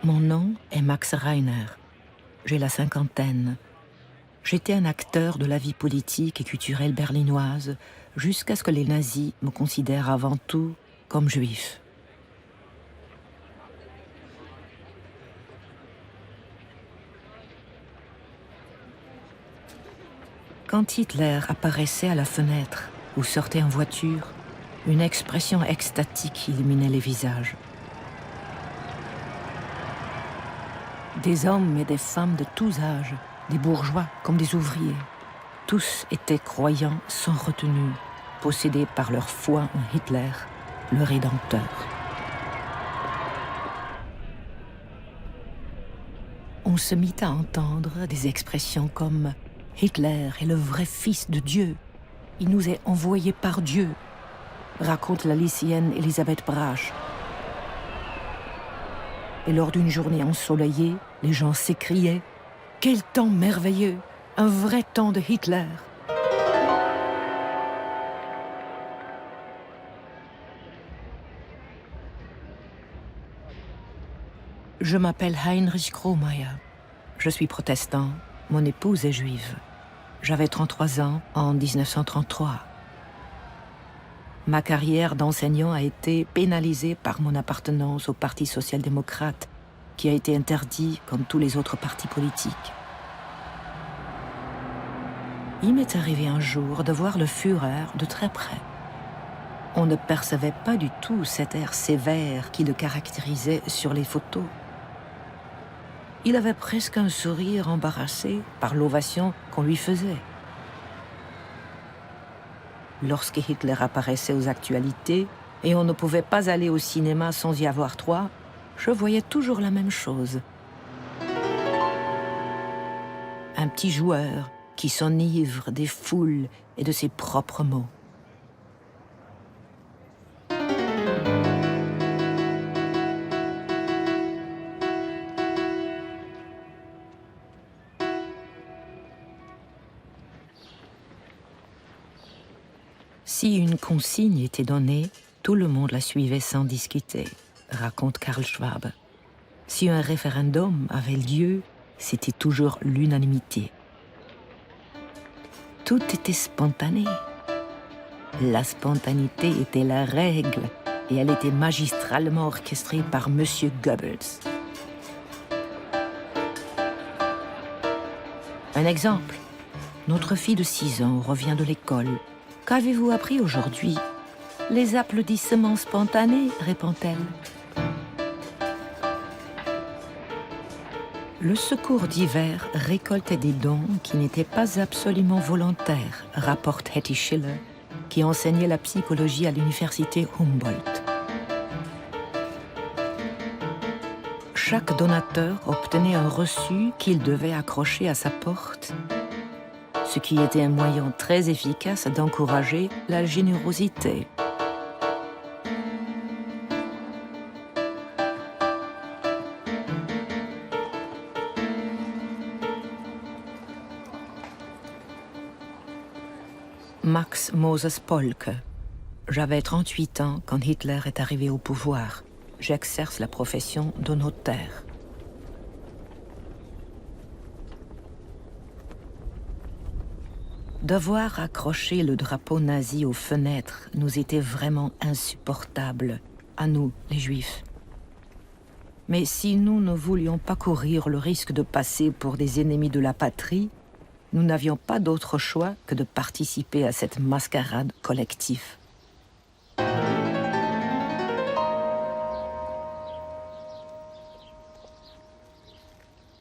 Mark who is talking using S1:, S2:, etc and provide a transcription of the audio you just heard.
S1: Mon nom est Max Reiner. J'ai la cinquantaine. J'étais un acteur de la vie politique et culturelle berlinoise jusqu'à ce que les nazis me considèrent avant tout comme juif. Quand Hitler apparaissait à la fenêtre ou sortait en voiture, une expression extatique illuminait les visages. Des hommes et des femmes de tous âges, des bourgeois comme des ouvriers, tous étaient croyants sans retenue, possédés par leur foi en Hitler, le Rédempteur. On se mit à entendre des expressions comme « Hitler est le vrai fils de Dieu, il nous est envoyé par Dieu », raconte la lycéenne Elisabeth Brach. Et lors d'une journée ensoleillée, les gens s'écriaient « Quel temps merveilleux! Un vrai temps de Hitler !» Je m'appelle Heinrich Krohmeier. Je suis protestant, mon épouse est juive. J'avais 33 ans en 1933. Ma carrière d'enseignant a été pénalisée par mon appartenance au Parti social-démocrate, qui a été interdit comme tous les autres partis politiques. Il m'est arrivé un jour de voir le Führer de très près. On ne percevait pas du tout cet air sévère qui le caractérisait sur les photos. Il avait presque un sourire embarrassé par l'ovation qu'on lui faisait. Lorsque Hitler apparaissait aux actualités et on ne pouvait pas aller au cinéma sans y avoir droit, je voyais toujours la même chose. Un petit joueur qui s'enivre des foules et de ses propres mots. Si une consigne était donnée, tout le monde la suivait sans discuter, raconte Karl Schwab. Si un référendum avait lieu, c'était toujours l'unanimité. Tout était spontané. La spontanéité était la règle et elle était magistralement orchestrée par M. Goebbels. Un exemple. Notre fille de 6 ans revient de l'école. « Qu'avez-vous appris aujourd'hui ?»« Les applaudissements spontanés, répond-elle. Le secours d'hiver récoltait des dons qui n'étaient pas absolument volontaires, rapporte Hetty Schiller, qui enseignait la psychologie à l'université Humboldt. Chaque donateur obtenait un reçu qu'il devait accrocher à sa porte, ce qui était un moyen très efficace d'encourager la générosité. Max Moses Polke. J'avais 38 ans quand Hitler est arrivé au pouvoir. J'exerce la profession de notaire. Devoir accrocher le drapeau nazi aux fenêtres nous était vraiment insupportable, à nous, les Juifs. Mais si nous ne voulions pas courir le risque de passer pour des ennemis de la patrie, nous n'avions pas d'autre choix que de participer à cette mascarade collective.